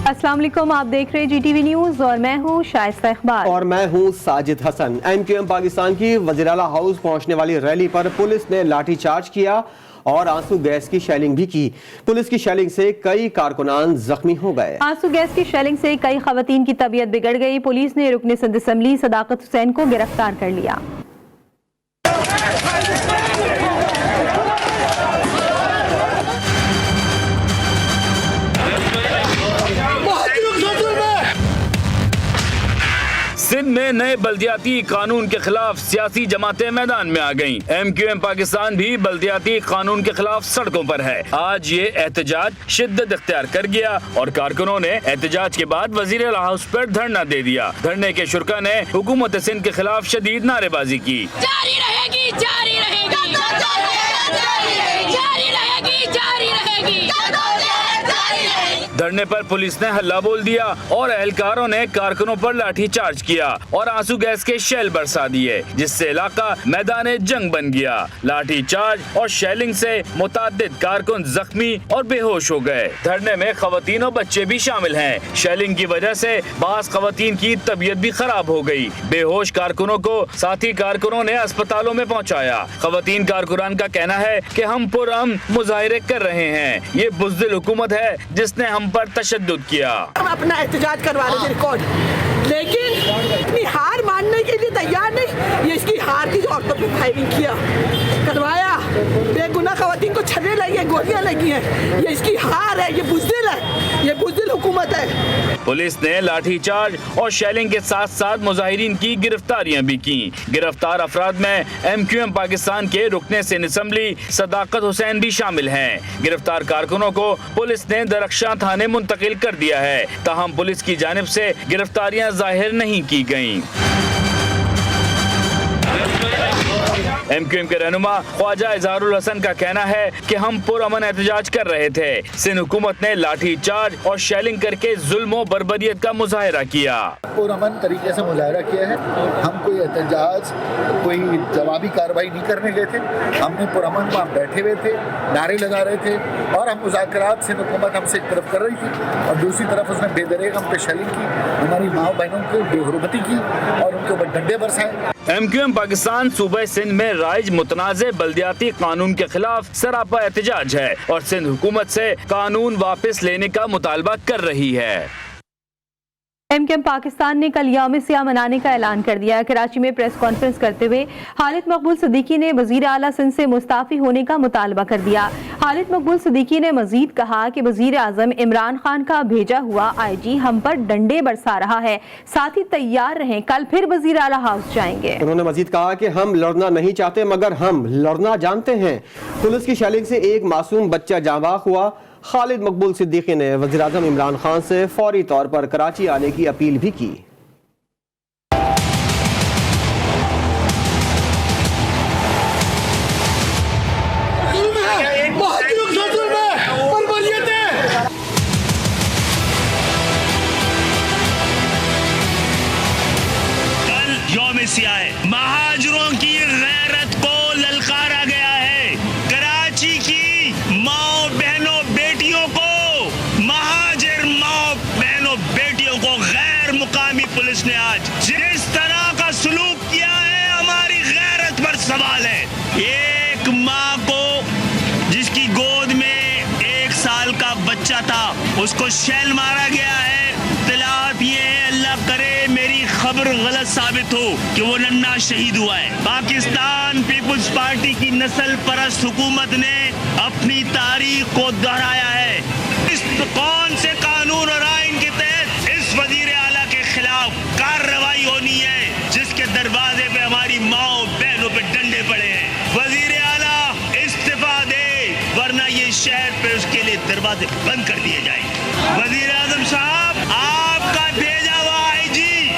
अस्सलाम वालेकुम, आप देख रहे हैं GTV न्यूज़ और मैं हूँ शाइस्ता इकबाल और मैं हूँ साजिद हसन। MQM पाकिस्तान की वज़ीर-ए-आला हाउस पहुँचने वाली रैली पर पुलिस ने लाठी चार्ज किया और आंसू गैस की शेलिंग भी की। पुलिस की शेलिंग से कई कारकुनान जख्मी हो गए। आंसू गैस की शेलिंग से कई खवातीन की तबीयत बिगड़ गई। पुलिस ने रुकन सिंध असम्बली सदाकत हुसैन को गिरफ्तार कर लिया। सिंध में नए बल्दियाती कानून के खिलाफ सियासी जमातें मैदान में आ गईं। MQM पाकिस्तान भी बल्दियाती कानून के खिलाफ सड़कों पर है। आज ये एहतजाज शिद्दत इख्तियार कर गया और कारकुनों ने एहतजाज के बाद वज़ीर-ए-आला हाउस पर धरना दे दिया। धरने के शुरा ने हुकूमत सिंध के खिलाफ शदीद नारेबाजी की। जारी रहेगी, जारी रहेगी, जारी रहेगी, जारी रहेगी। धरने पर पुलिस ने हल्ला बोल दिया और एहलकारों ने कारकुनों पर लाठी चार्ज किया और आंसू गैस के शेल बरसा दिए, जिससे इलाका मैदान जंग बन गया। लाठी चार्ज और शेलिंग से मुताद्दिद कारकुन जख्मी और बेहोश हो गए। धरने में खवातीन और बच्चे भी शामिल हैं। शेलिंग की वजह से बास खवातीन की तबीयत भी खराब हो गई। बेहोश कारकुनों को साथी कारकुनों ने अस्पतालों में पहुँचाया। खवातीन कारकुनान का कहना है कि हम पुरअमन मुजाहिरे कर रहे हैं। ये बुज़दिल हुकूमत है जिसने हम पर तशद्दुद किया। हम अपना एहतजाज करवा रहे थे रिकॉर्ड, लेकिन इतनी हार मानने के लिए तैयार नहीं। ये इसकी हार थी जो औरतों पे फायरिंग किया करवाया, बेगुनाह खवातीन को छर्रे लगी है, गोलियां लगी हैं। ये इसकी हार है, ये बुज़दिल है, ये बुज़दिल हुकूमत है। पुलिस ने लाठी चार्ज और शेलिंग के साथ साथ मुजाहिरीन की गिरफ्तारियां भी की। गिरफ्तार अफराद में MQM पाकिस्तान के रुकने सिंध असम्बली सदाकत हुसैन भी शामिल हैं। गिरफ्तार कारकुनों को पुलिस ने दरख्शां थाने मुंतकिल कर दिया है। ताहम पुलिस की जानिब से गिरफ्तारियां जाहिर नहीं की गयीं। MQM के रहनुमा ख्वाजा इजहारुल हसन का कहना है कि हम पुरअमन एहतजाज कर रहे थे। सिंध हुकूमत ने लाठी चार्ज और शेलिंग करके जुल्म और बर्बरियत का मुजाहिरा किया। पुरअमन तरीके से मुजाहिरा किया है। हम कोई एहतजाज, कोई जवाबी कार्रवाई नहीं करने गए थे। हमने पुरअमन वहाँ बैठे हुए थे, नारे लगा रहे थे और हम मुज़ाकरात सिंध हुकूमत हमसे एक तरफ कर रही थी और दूसरी तरफ उसने बेदरेग हम पे शेलिंग की, हमारी माँ बहनों को बेहुरमती की और उनके ऊपर डंडे बरसाए। MQM पाकिस्तान सूबे सिंध में राइज मुतनाज़े बल्दियाती कानून के खिलाफ सरापा एहतजाज है और सिंध हुकूमत से कानून वापस लेने का मुतालबा कर रही है। MQM पाकिस्तान ने कल यौम सियाह मनाने का ऐलान कर दिया। कराची में प्रेस कॉन्फ्रेंस करते हुए खालिद मकबूल सिद्दीकी ने वज़ीर आला सिंध से मुस्ताफ़ी होने का मुतालबा कर दिया। खालिद मकबूल सिद्दीकी ने मजीद कहा कि वज़ीर आज़म इमरान खान का भेजा हुआ IG हम पर डंडे बरसा रहा है, साथ ही तैयार रहें, कल फिर वज़ीर आला हाउस जाएंगे। उन्होंने मजीद कहा कि हम लड़ना नहीं चाहते मगर हम लड़ना जानते हैं। पुलिस की शेलिंग से एक मासूम बच्चा जाँबाग हुआ। खालिद मकबूल सिद्दीकी ने वज़ीर आज़म इमरान खान से फौरी तौर पर कराची आने की अपील भी की। कल यौम सियाह है, महाजरों की गैरत को ललकारा गया है। कराची की माओ बहनों बेटियों को, महाजिर माओ बहनों बेटियों को गैर मुकामी पुलिस ने आज जिस तरह का सलूक किया है, हमारी गैरत पर सवाल है। एक माँ को जिसकी गोद में 1 साल का बच्चा था, उसको शेल मारा गया है। इत्तलात ये है, अल्लाह करे मेरी खबर गलत साबित हो, कि वो नन्हा शहीद हुआ है। पाकिस्तान पीपुल्स पार्टी की नस्ल परस्त हुकूमत ने अपनी तारीख को दोहराया है। इस कौन से कानून और आइन के तहत इस वजीर आला के खिलाफ कार्रवाई होनी है, जिसके दरवाजे पे हमारी माओ बहनों पे डंडे पड़े हैं। वजीर आला इस्तीफा दे, वरना ये शहर पे उसके लिए दरवाजे बंद कर दिए जाएंगे। वजीर आजम साहब, आपका भेजा हुआ IG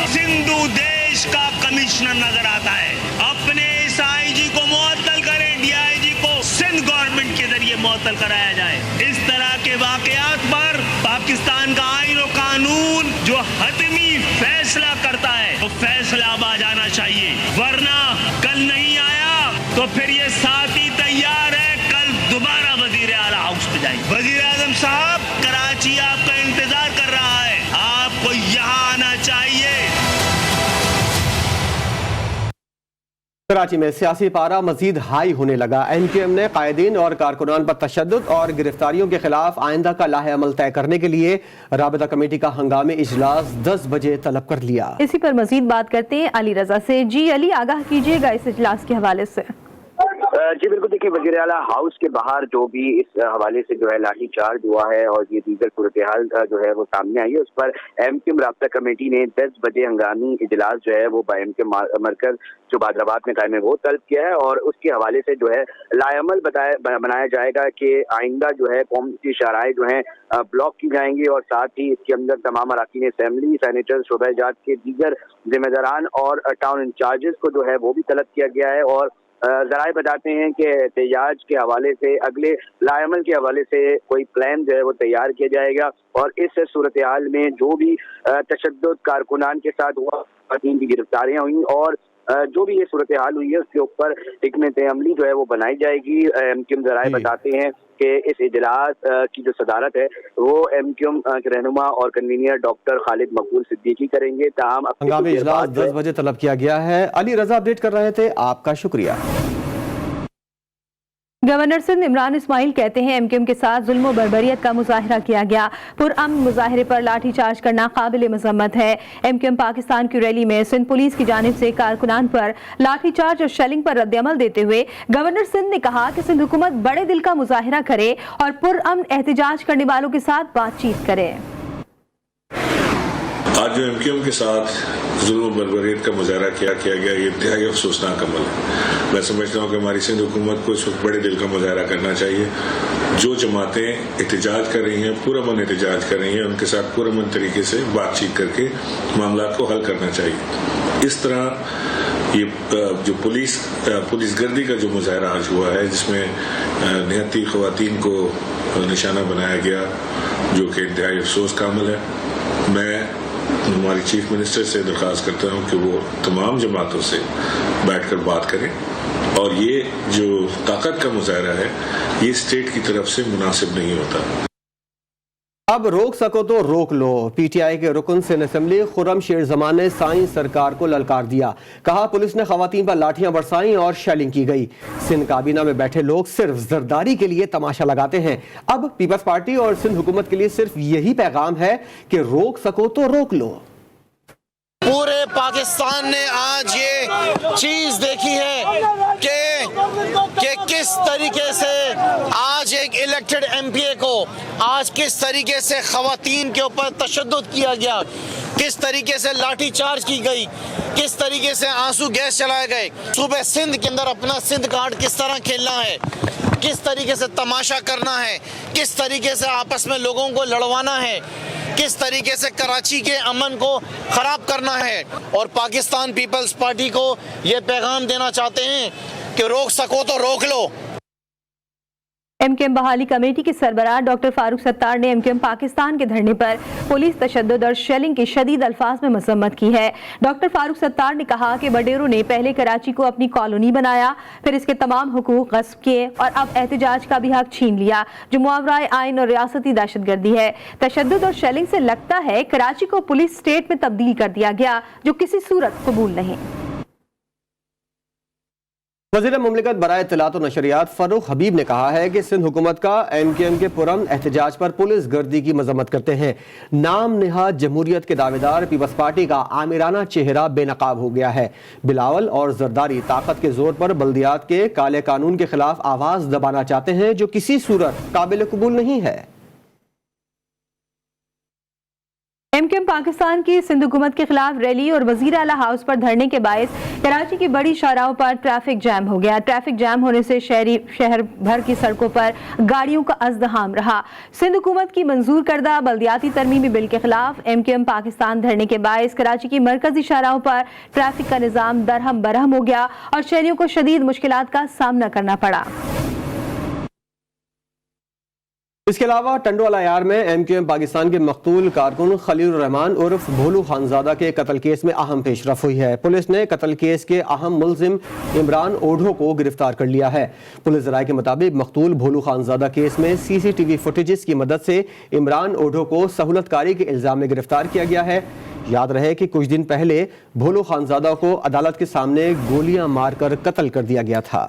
सिंधु देश का कमिश्नर नजर आता है। अपने इस IG को मुअत्तल करें, DIG को सिंध गवर्नमेंट के जरिए मुअत्तल कराया जाए। इस तरह के वाकयात पर पाकिस्तान का आईन और कानून जो हतमी फैसला करता है, वो फैसला अब आ जाना चाहिए, वरना कल नहीं आया तो फिर ये साथी तैयार है, कल दोबारा वजीर आला हाउस पे जाएंगे। वजीर आजम साहब, कराची आपका इंतजार कर रहा है। कराची में सियासी पारा मजीद हाई होने लगा। MQM ने कायदीन और कारकुनान पर तशद्दुद और गिरफ्तारियों के खिलाफ आइंदा का लाहे अमल तय करने के लिए राबिता कमेटी का हंगामी इजलास 10 बजे तलब कर लिया। इसी पर मजीद बात करते हैं अली रजा से। जी अली, आगाह कीजिएगा इस इजलास के हवाले से। जी बिल्कुल, देखिए वज़ीर आला हाउस के बाहर जो भी इस हवाले से जो है लाठी चार्ज हुआ है और ये दीगर सूरत हाल जो है वो सामने आई है, उस पर MQM राब्ता कमेटी ने 10 बजे हंगामी इजलास जो है वो MQM मरकज जो बादराबाद में कायम है वो तलब किया है और उसके हवाले से जो है लाएअमल बनाया जाएगा कि आइंदा जो है कौम की शराइ जो है ब्लॉक की जाएंगी और साथ ही इसके अंदर तमाम अराकीन असेंबली, सैनेटर, शोबा जात के दीगर जिम्मेदारान और टाउन इंचार्जेस को जो है वो भी तलब किया गया है। और ज़राए बताते हैं कि एहतिजाज के हवाले से अगले लाएअमल के हवाले से कोई प्लान जो है वो तैयार किया जाएगा और इस सूरत हाल में जो भी तशद्दुद कारकुनान के साथ हुआ, ख़वातीन की गिरफ्तारियाँ हुई और जो भी ये सूरत हाल हुई है उसके ऊपर हिकमत अमली जो है वो बनाई जाएगी। MQM ज़राए बताते हैं कि इस इजलास की जो सदारत है वो MQM के रहनुमा और कन्वीनियर डॉक्टर खालिद मकबूल सिद्दीकी करेंगे। ताहम हंगामी इजलास 10 बजे तलब किया गया है। अली रजा अपडेट कर रहे थे, आपका शुक्रिया। गवर्नर सिंध इमरान इस्माइल कहते हैं MQM के साथ जुल्म व बर्बरियत का मुजाहिरा किया गया। पुरअमन मुजाहिरे पर लाठी चार्ज करना काबिल मजम्मत है। MQM पाकिस्तान की रैली में सिंध पुलिस की जानिब से कारकुनान पर लाठी चार्ज और शेलिंग पर रद्दअमल देते हुए गवर्नर सिंध ने कहा कि सिंध हुकूमत बड़े दिल का मुजाहिरा करे और पुरअमन एहतिजाज करने वालों के साथ बातचीत करे। आज जो MQM के साथ जुल्म बर्बरियत का मुजाहरा किया गया, ये इंतहाई अफसोसनाक अमल है। मैं समझता हूँ कि हमारी सिंध हुकूमत को इस वक्त बड़े दिल का मुजाहरा करना चाहिए। जो जमातें एहतिजाज कर रही हैं, पुरअमन एहतिजाज कर रही हैं, उनके साथ पुरअमन तरीके से बातचीत करके मामला को हल करना चाहिए। इस तरह ये जो पुलिस गर्दी का जो मुजाहरा आज हुआ है, जिसमें निहत्ती ख़वातीन को निशाना बनाया गया, जो कि इंतहाई अफसोस का अमल है, मैं हमारी चीफ मिनिस्टर से दरख्वास्त करता हूँ कि वो तमाम जमातों से बैठकर बात करें और ये जो ताकत का मुजाहरा है ये स्टेट की तरफ से मुनासिब नहीं होता। अब रोक सको तो रोक लो। PTI के रुकन सिंध असेंबली खुर्रम शेर जमान ने साइंस सरकार को ललकार दिया। कहा पुलिस ने खवातीन पर लाठियां बरसाई और शेलिंग की गई। सिंध काबीना में बैठे लोग सिर्फ जरदारी के लिए तमाशा लगाते हैं। अब पीपल्स पार्टी और सिंध हुकूमत के लिए सिर्फ यही पैगाम है कि रोक सको तो रोक लो। पूरे पाकिस्तान ने आज ये चीज देखी है कि किस तरीके से आज एक इलेक्टेड MPA को आज किस तरीके से खवातीन के ऊपर तशद्दुद किया गया, किस तरीके से लाठी चार्ज की गई, किस तरीके से आंसू गैस चलाए गए। सूबे सिंध के अंदर अपना सिंध कार्ड किस तरह खेलना है, किस तरीके से तमाशा करना है, किस तरीके से आपस में लोगों को लड़वाना है, किस तरीके से कराची के अमन को खराब करना है। और पाकिस्तान पीपल्स पार्टी को ये पैगाम देना चाहते हैं कि रोक सको तो रोक लो। MQM बहाली कमेटी के सरबराह डॉक्टर फारूक सत्तार ने MQM पाकिस्तान के धरने पर पुलिस तशद्दुद और शेलिंग की शदीद अल्फाज में मजम्मत की है। डॉक्टर फारूक सत्तार ने कहा कि बडेरों ने पहले कराची को अपनी कॉलोनी बनाया, फिर इसके तमाम हुकूक गस्ब किए और अब एहतिजाज का भी हक छीन लिया, जो मुआवरा आइन और रियासती दहशतगर्दी है। तशद्दुद और शेलिंग से लगता है कराची को पुलिस स्टेट में तब्दील कर दिया गया, जो किसी सूरत कबूल नहीं। वज़ीर मुमलिकत बराए इत्तलात और नशरियात फरूख हबीब ने कहा है कि सिंध हुकूमत का MQM के पुरअमन एहतजाज पर पुलिस गर्दी की मजम्मत करते हैं। नाम निहाद जमहूरियत के दावेदार पीपल्स पार्टी का आमिराना चेहरा बेनकाब हो गया है। बिलावल और जरदारी ताकत के जोर पर बल्दियात के काले कानून के खिलाफ आवाज दबाना चाहते हैं, जो किसी सूरत काबिल कबूल नहीं है। MQM पाकिस्तान की सिंध हुकूमत के खिलाफ रैली और वजीर आला हाउस पर धरने के बायस कराची की बड़ी शाहराहों पर ट्रैफिक जैम हो गया। ट्रैफिक जैम होने से शहर भर की सड़कों पर गाड़ियों का अज़्दहाम रहा। सिंध हुकूमत की मंजूर करदा बल्दियाती तरमीमी बिल के खिलाफ MQM पाकिस्तान धरने के बायस कराची की मरकजी शाहराहों पर ट्रैफिक का निज़ाम दरहम बरहम हो गया और शहरियों को शदीद मुश्किलात का सामना करना पड़ा। इसके अलावा टंडोवाला यार में MQM पाकिस्तान के मकतूल कारकुन खलील रहमान उर्फ भोलू खानजादा के कत्ल केस में अहम पेशरफ हुई है। पुलिस ने कत्ल केस के अहम मुलजिम इमरान ओढ़ो को गिरफ्तार कर लिया है। पुलिस राय के मुताबिक मकतूल भोलू खानजादा केस में CCTV फुटेजेस की मदद से इमरान ओढ़ो को सहूलतकारी के इल्जाम में गिरफ्तार किया गया है। याद रहे कि कुछ दिन पहले भोलो खानजादा को अदालत के सामने गोलियां मारकर कत्ल कर दिया गया था।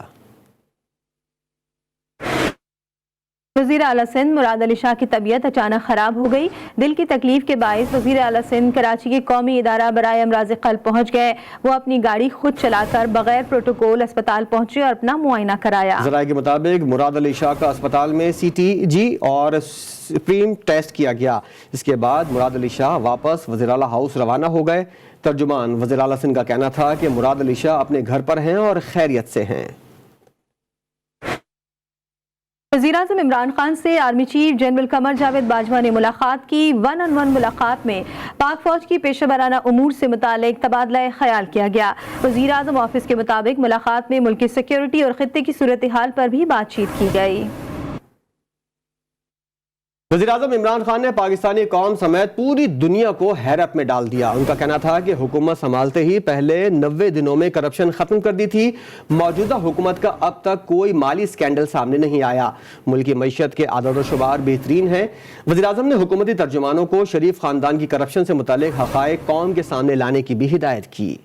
वज़ीर आला सिंध मुराद अली शाह की तबीयत अचानक ख़राब हो गई। दिल की तकलीफ के बायस वज़ीर आला सिंध कराची के कौमी इदारा बराए अमराज़ क़ल्ब पहुँच गए। वो अपनी गाड़ी खुद चलाकर बगैर प्रोटोकॉल अस्पताल पहुँचे और अपना मुआयना कराया। ज़राए के मुताबिक मुराद अली शाह का अस्पताल में CTG और सुप्रीम टेस्ट किया गया। इसके बाद मुराद अली शाह वापस वज़ीर आला हाउस रवाना हो गए। तर्जुमान वज़ीर आला सिंध का कहना था कि मुराद अली शाह अपने घर पर हैं और खैरियत से हैं। वज़ीर-ए-आज़म इमरान खान से army chief general Qamar Javed Bajwa ने मुलाकात की। 1-on-1 मुलाकात में पाक फौज की पेशा वराना उमूर से मुतालिक तबादला ख्याल किया गया। वज़ीर-ए-आज़म ऑफिस के मुताबिक मुलाकात में मुल्क की सिक्योरिटी और खित्ते की सूरत हाल पर भी बातचीत की गई। वज़ीर-ए-आज़म इमरान खान ने पाकिस्तानी कौम समेत पूरी दुनिया को हैरत में डाल दिया। उनका कहना था कि हुकूमत संभालते ही पहले 90 दिनों में करप्शन खत्म कर दी थी। मौजूदा हुकूमत का अब तक कोई माली स्कैंडल सामने नहीं आया। मुल्क की मईशत के आदाद व शुमार बेहतरीन है। वज़ीर-ए-आज़म ने हुकूमती तर्जुमानों को शरीफ खानदान की करप्शन से मुतालिक हक़ाइक़ कौम के सामने लाने की भी हिदायत की।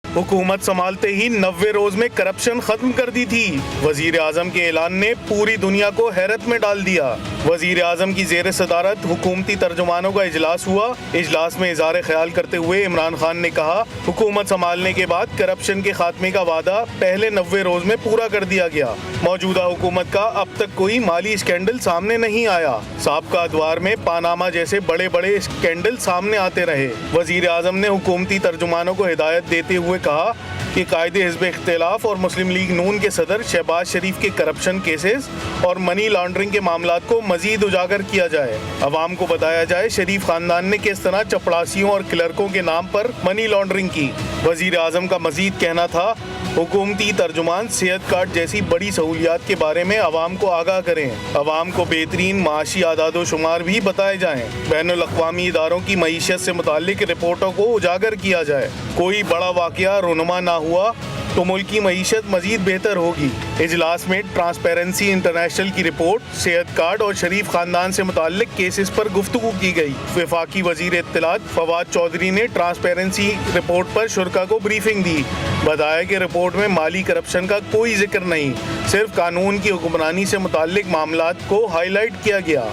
हुकूमत संभालते ही 90 रोज में करप्शन खत्म कर दी थी। वजीर आजम के ऐलान ने पूरी दुनिया को हैरत में डाल दिया। वजीर आजम की जेर सदारत हुकूमती तर्जुमानों का इजलास हुआ। इजलास में इज़हार ख्याल करते हुए इमरान खान ने कहा, हुकूमत संभालने के बाद करप्शन के खात्मे का वादा पहले 90 रोज में पूरा कर दिया गया। मौजूदा हुकूमत का अब तक कोई माली स्कैंडल सामने नहीं आया। साबका अदवार में पानामा जैसे बड़े बड़े स्कैंडल सामने आते रहे। वजीर आजम ने हुकूमती तर्जुमानों को हिदायत देते हुए कहा कि कायदे हिज़्ब इख्तिलाफ और मुस्लिम लीग नून के सदर शहबाज शरीफ के करप्शन केसेस और मनी लॉन्ड्रिंग के मामलात को मजीद उजागर किया जाए। अवाम को बताया जाए शरीफ खानदान ने किस तरह चपड़ासियों और क्लर्कों के नाम पर मनी लॉन्ड्रिंग की। वजीर आजम का मजीद कहना था, हुकूमती तर्जुमान सेहत कार्ड जैसी बड़ी सहूलियात के बारे में अवाम को आगाह करें। अवाम को बेहतरीन माशी आदाद व शुमार भी बताए जाएं। बैनुल अक़वामी इदारों की मईशत से मुताल्लिक रिपोर्टों को उजागर किया जाए। कोई बड़ा वाक़या रुनुमा ना हुआ तो मुल्क की मईशत मजीद बेहतर होगी। इजलास में ट्रांसपेरेंसी इंटरनेशनल की रिपोर्ट, सेहत कार्ड और शरीफ खानदान से मुताल्लिक केसेस पर गुफ्तगू की गई। वफाकी वजीर इत्तलात फवाद चौधरी ने ट्रांसपेरेंसी रिपोर्ट पर शुरका को ब्रीफिंग दी। बताया कि रिपोर्ट में माली करप्शन का कोई जिक्र नहीं, सिर्फ कानून की हुक्मरानी से मुताल्लिक मामलात को हाईलाइट किया गया।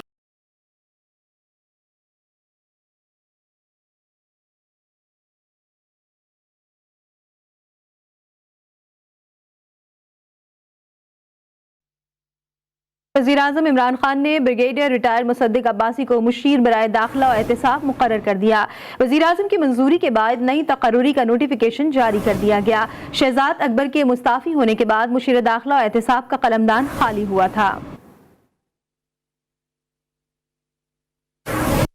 वज़ीर-ए-आज़म इमरान खान ने ब्रिगेडियर रिटायर मुसद्दिक अब्बासी को मुशीर बराए दाखिला और एहतिसाब मुकर्रर कर दिया। वज़ीर-ए-आज़म की मंजूरी के बाद नई तकर्रुरी का नोटिफिकेशन जारी कर दिया गया। शहजाद अकबर के मुस्ताफ़ी होने के बाद मुशीर दाखिला और एहतिसाब का कलमदान खाली हुआ था।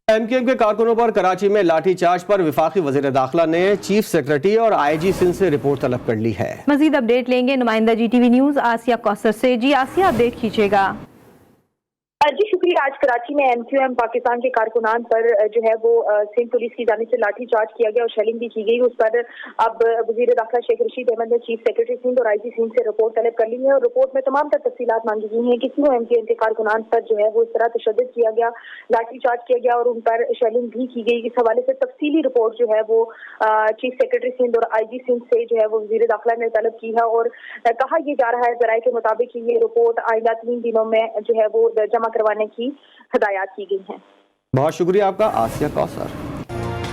MKM के कारकुनों पर कराची में लाठी चार्ज पर वफाकी वज़ीर दाखिला ने चीफ सेक्रेटरी और IG सिंध से रिपोर्ट तलब कर ली है। मजीद अपडेट लेंगे नुमाइंदा GTV न्यूज़ आसिया कौसर से। जी आसिया, अपडेट कीजिएगा। जी शुक्रिया। आज कराची में MQM पाकिस्तान के कारकुनान पर जो है वो सिंध पुलिस की जानिब से लाठी चार्ज किया गया और शेलिंग भी की गई। उस पर अब वज़ीर दाखिला शेख रशीद अहमद ने चीफ सेक्रेटरी सिंध और IG सिंध से रिपोर्ट तलब कर ली है और रिपोर्ट में तमाम तर तफसीलात मांगी गई हैं कि क्यों MQM के कारकुनान पर जो है वो इस तरह तशद्दुद किया गया, लाठी चार्ज किया गया और उन पर शेलिंग भी की गई। इस हवाले से तफसीली रिपोर्ट जो है वो चीफ सेक्रेटरी सिंध और IG सिंध से जो है वो वज़ीर दाखिला ने तलब की है और कहा यह जा रहा है ज़राए के मुताबिक कि ये रिपोर्ट आइंदा 3 दिनों में जो है वो जमा करवाने की हिदायत की गई हैं। बहुत शुक्रिया आपका Asiya Kausar.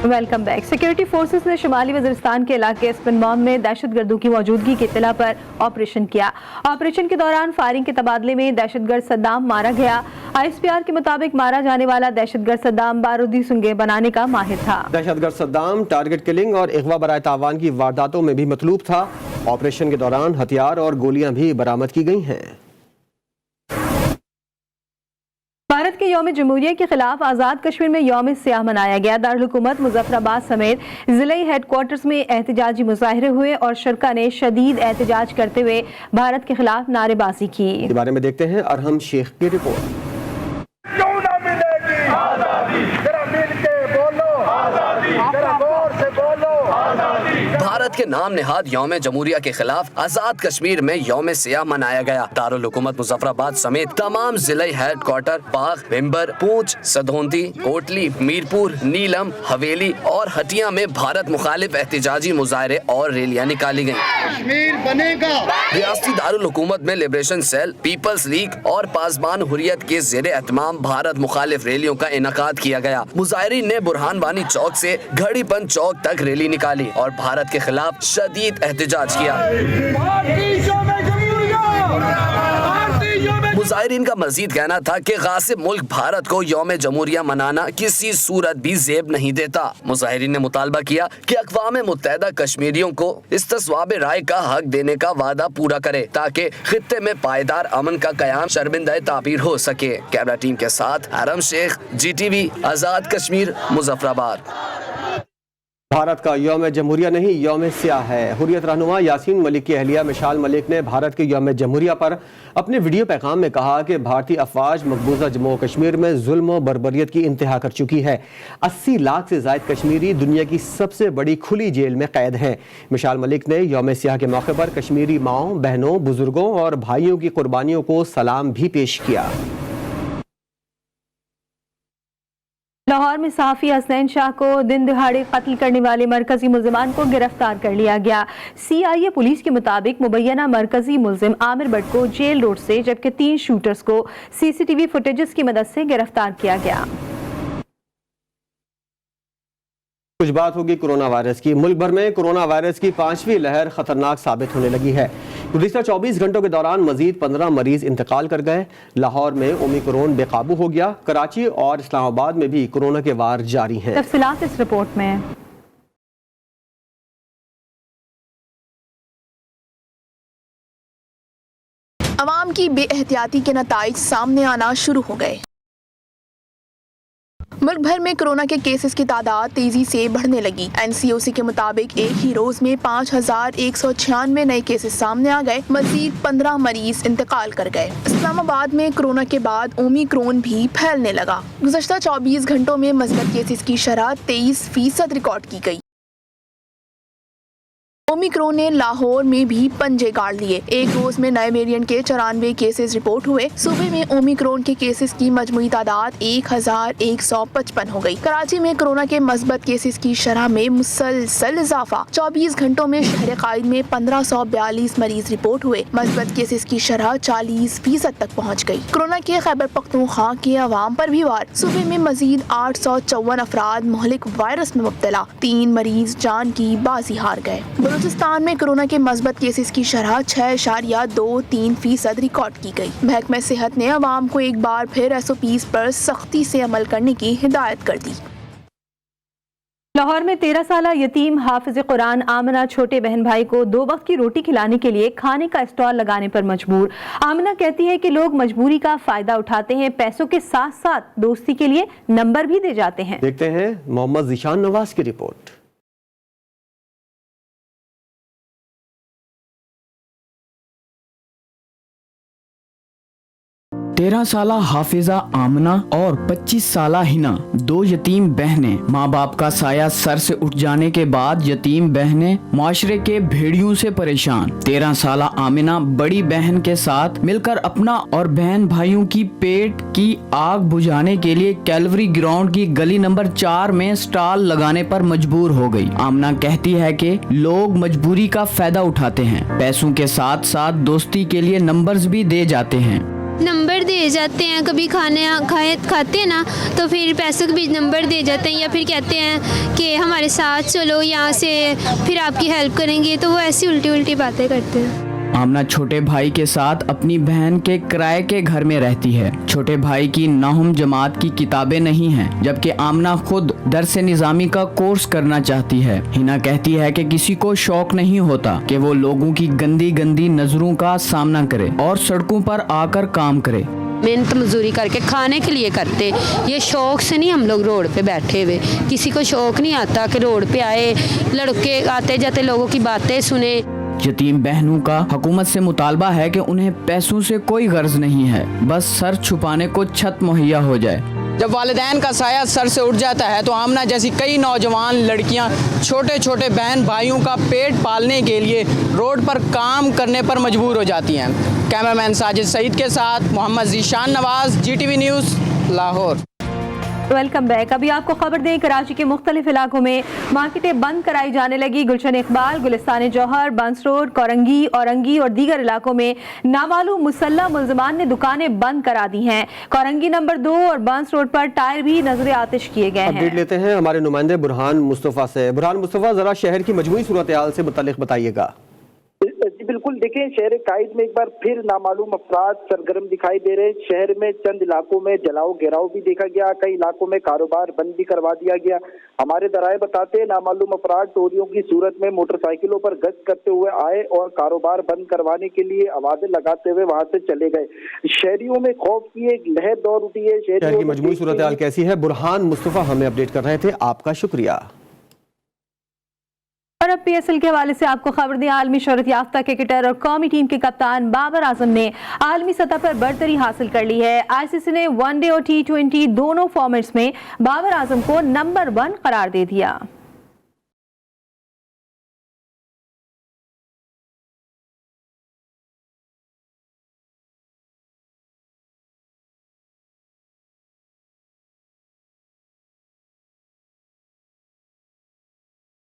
Welcome back. Security forces ने शुमाली वज़ीरिस्तान के इलाके एस्पिनबॉम में दहशतगर्दों की मौजूदगी की इत्तला पर ऑपरेशन किया। ऑपरेशन के दौरान फायरिंग के तबादले में दहशतगर्द सद्दाम मारा गया। ISPR के मुताबिक मारा जाने वाला दहशतगर्द सद्दाम बारूदी सुंगे बनाने का माहिर था। दहशतगर्द सद्दाम टारगेट किलिंग और अगवा बराए तावान की वारदातों में भी मतलूब था। ऑपरेशन के दौरान हथियार और गोलियां भी बरामद की गई हैं। भारत के यौम जमहूरिया के खिलाफ आज़ाद कश्मीर में यौम सियाह मनाया गया। दारुल हुकूमत मुजफ्फराबाद समेत जिले हेडक्वार्टर्स में एहतजाजी मुजाहिरे हुए और शुरका ने शदीद एहतजाज करते हुए भारत के खिलाफ नारेबाजी की। इस बारे में देखते हैं अरहम शेख की रिपोर्ट। क्यों ना मिलेगी आजादी, जरा मिल के बोलो आजादी, जरा गौर से बोलो आजादी। भारत भारत के नाम नेहाद यौम जमहूरिया के खिलाफ आजाद कश्मीर में यौम सियाह मनाया गया। दारुल हुकूमत मुजफ्फराबाद समेत तमाम जिले हेडक्वार्टर बाग, भिम्बर, पूंछ, सधौंती, कोटली, मीरपुर, नीलम, हवेली और हटिया में भारत मुखालिफ एहतिजाजी मुजाहरे और रैलियां निकाली गयी। कश्मीर बनेगा। रियासती दारुल हुकूमत में लिबरेशन सेल, पीपल्स लीग और पासबान हुर्रियत के ज़ेरे एहतमाम भारत मुखालिफ रैलियों का इनकाद किया गया। मुजाहिरीन ने बुरहान वानी चौक से घड़ीपन चौक तक रैली निकाली और भारत के खिलाफ शदीद एहतिजाज किया। मुजाहिरीन का मजीद कहना था कि गासिब मुल्क भारत को यौम जमहूरिया मनाना किसी सूरत भी जेब नहीं देता। मुजाहिरीन ने मुतालबा किया कि अक़वाम मुत्तहिदा कश्मीरियों को इस्तिस्वाब राय का हक देने का वादा पूरा करे ताकि खित्ते में पायदार अमन का कयाम शर्मिंदा ताबीर हो सके। कैमरा टीम के साथ आरम शेख, GTV, आज़ाद कश्मीर, मुजफ्फराबाद। भारत का यौम जमहूरिया नहीं, यौम सियाह है। हुर्रियत रहनुमा यासीन मलिक की अहलिया मिशाल मलिक ने भारत के यौम जमहूरिया पर अपने वीडियो पैगाम में कहा कि भारतीय अफवाज मकबूजा जम्मू कश्मीर में जुल्म और बर्बरियत की इंतहा कर चुकी है। 80 लाख से ज़ायद कश्मीरी दुनिया की सबसे बड़ी खुली जेल में कैद हैं। मिशाल मलिक ने यौम सियाह के मौके पर कश्मीरी माओं, बहनों, बुजुर्गों और भाइयों की कुर्बानियों को सलाम भी पेश किया। लाहौर में सहाफ़ी हसनैन शाह को दिन दिहाड़े कत्ल करने वाले मरकजी मुल्जिमान को गिरफ्तार कर लिया गया। CIA पुलिस के मुताबिक मुबैना मरकजी मुल्जिम आमिर भट्ट को जेल रोड से जबकि 3 शूटर्स को CCTV फुटेजेस की मदद से गिरफ्तार किया गया। कुछ बात होगी कोरोना वायरस की। मुल्क भर में कोरोना वायरस की 5वीं लहर खतरनाक साबित होने लगी है। गुज़िश्ता 24 घंटों के दौरान मजीद 15 मरीज इंतकाल कर गए। लाहौर में ओमिक्रॉन बेकाबू हो गया। कराची और इस्लामाबाद में भी कोरोना के वार जारी हैं। तफसीलात इस रिपोर्ट में। अवाम की बेएहतियाती के नताइज सामने आना शुरू हो गए। मुल्क भर में कोरोना के केसेस की तादाद तेजी से बढ़ने लगी। NCOC के मुताबिक एक ही रोज में 5196 नए केसेस सामने आ गए। मजीद 15 मरीज इंतकाल कर गए। इस्लामाबाद में कोरोना के बाद ओमिक्रॉन भी फैलने लगा। गुज़श्ता 24 घंटों में मस्बत केसेस की शरह 23% रिकॉर्ड की गई। ओमिक्रॉन ने लाहौर में भी पंजे गाड़ लिए। एक रोज में नए वेरिएंट के 94 केसेस रिपोर्ट हुए। सूबे में ओमिक्रॉन के केसेस की मजमूई तादाद 1155 हो गई। कराची में कोरोना के मस्बत केसेस की शरह में मुसलसल इजाफा। 24 घंटों में शहर कायद में 1542 मरीज रिपोर्ट हुए। मस्बत केसेस की शरह 40% तक पहुँच गई। कोरोना के खैबर पख्तूनख्वा के अवाम पर भी वार। सूबे में मजीद 854 अफराद मुहलिक वायरस में मुब्तला। 3 मरीज जान की बाजी हार गए। बलूचिस्तान में कोरोना के मस्बत केसेस की शरह 6.23% रिकॉर्ड की गई। महकमा सेहत ने अवाम को एक बार फिर SOPs पर सख्ती से अमल करने की हिदायत कर दी। लाहौर में 13 साला यतीम हाफिज कुरान आमना छोटे बहन भाई को 2 वक्त की रोटी खिलाने के लिए खाने का स्टॉल लगाने पर मजबूर। आमना कहती है कि लोग मजबूरी का फायदा उठाते हैं, पैसों के साथ साथ दोस्ती के लिए नंबर भी दे जाते हैं। देखते हैं मोहम्मद ज़ीशान नवाज की रिपोर्ट। तेरह साला हाफिजा आमना और 25 साला हिना 2 यतीम बहनें। माँ बाप का साया सर से उठ जाने के बाद यतीम बहनें माशरे के भेड़ियों से परेशान। 13 साला आमिना बड़ी बहन के साथ मिलकर अपना और बहन भाइयों की पेट की आग बुझाने के लिए कैलवरी ग्राउंड की गली नंबर 4 में स्टॉल लगाने पर मजबूर हो गई। आमना कहती है कि लोग मजबूरी का फायदा उठाते हैं, पैसों के साथ साथ दोस्ती के लिए नंबर्स भी दे जाते हैं। नंबर दे जाते हैं, कभी खाते हैं ना तो फिर पैसों के भी नंबर दे जाते हैं, या फिर कहते हैं कि हमारे साथ चलो यहाँ से फिर आपकी हेल्प करेंगे, तो वो ऐसी उल्टी उल्टी बातें करते हैं। आमना छोटे भाई के साथ अपनी बहन के किराए के घर में रहती है। छोटे भाई की नाहुम जमात की किताबें नहीं हैं, जबकि आमना खुद दरसे निज़ामी का कोर्स करना चाहती है। हिना कहती है कि किसी को शौक नहीं होता कि वो लोगों की गंदी गंदी नजरों का सामना करे और सड़कों पर आकर काम करे। मेहनत मजदूरी करके खाने के लिए करते, ये शौक से नहीं हम लोग रोड पे बैठे हुए। किसी को शौक नहीं आता कि रोड पे आए, लड़के आते जाते लोगों की बातें सुने। यतीम बहनों का हुकूमत से मुतालबा है कि उन्हें पैसों से कोई गर्ज नहीं है, बस सर छुपाने को छत मुहैया हो जाए। जब वालिदैन का साया सर से उठ जाता है तो आमना जैसी कई नौजवान लड़कियां छोटे छोटे बहन भाइयों का पेट पालने के लिए रोड पर काम करने पर मजबूर हो जाती हैं। कैमरामैन साजिद सईद के साथ Mohammad Zeeshan Nawaz, GTV news, Lahore. Welcome back. अभी आपको खबर दें, कराची के मुख्तलिफ इलाकों में मार्केटें बंद कराई जाने लगी। गुलशन इकबाल, गुलिस्तान जौहर, बंस रोड, कोरंगी, औरंगी और दीगर इलाकों में नामालूम मुसल्लह मुलजमान ने दुकानें बंद करा दी हैं। कोरंगी नंबर 2 और बंस रोड पर टायर भी नजर आतिश किए गए हैं। अपडेट लेते हैं हमारे नुमाइंदे बुरहान मुस्तफ़ा से। बुरहान मुस्तफ़ा, जरा शहर की मजमूई सूरत हाल से मुतालिक बताइएगा। जी बिल्कुल, देखें शहर कायद में एक बार फिर नामालूम अफराद सरगर्म दिखाई दे रहे हैं। शहर में चंद इलाकों में जलाओ घेराव भी देखा गया, कई इलाकों में कारोबार बंद भी करवा दिया गया। हमारे दराए बताते हैं नामालूम अफराद टोरियों की सूरत में मोटरसाइकिलों पर गश्त करते हुए आए और कारोबार बंद करवाने के लिए आवाजें लगाते हुए वहां से चले गए। शहरियों में खौफ की एक लहर दौड़ उठी है। शहर की मजमूई सूरत हाल कैसी है? बुरहान मुस्तफ़ा हमें अपडेट कर रहे थे, आपका शुक्रिया। और अब PSL के हवाले से आपको खबर दें, आलमी शोहरत याफ्ता क्रिकेटर और कौमी टीम के कप्तान बाबर आजम ने आलमी सतह पर बरतरी हासिल कर ली है। ICC ने वनडे और T20 दोनों फॉर्मेट्स में बाबर आजम को नंबर 1 करार दे दिया।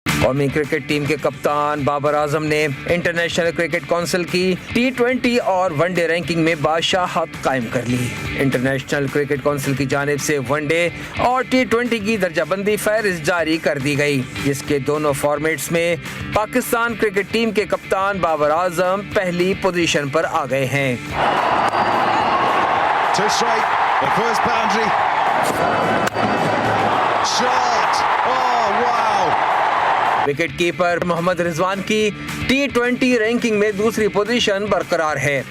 कौमी क्रिकेट टीम के कप्तान बाबर आजम ने इंटरनेशनल क्रिकेट काउंसिल की T20 और वनडे रैंकिंग में बादशाहत कायम कर ली। इंटरनेशनल क्रिकेट काउंसिल की जानिब से वनडे और T20 की दर्जाबंदी फहरिस्त जारी कर दी गई, जिसके दोनों फॉर्मेट्स में पाकिस्तान क्रिकेट टीम के कप्तान बाबर आजम पहली पोजीशन पर आ गए हैं। विकेट कीपर मोहम्मद रिजवान की T20 रैंकिंग में दूसरी पोजीशन बरकरार है।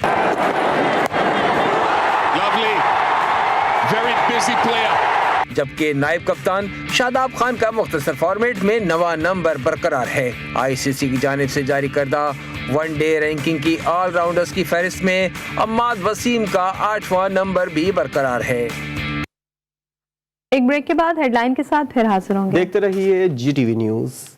जबकि नायब कप्तान शादाब खान का मुख्तसर फॉर्मेट में 9वां नंबर बरकरार है। ICC की जानिब से जारी करदा वनडे रैंकिंग की ऑलराउंडर्स की फहरिस्त में अम्माद वसीम का 8वां नंबर भी बरकरार है। एक ब्रेक के बाद हेडलाइन के साथ फिर हाजिर होंगे। देखते रहिए GTV न्यूज़।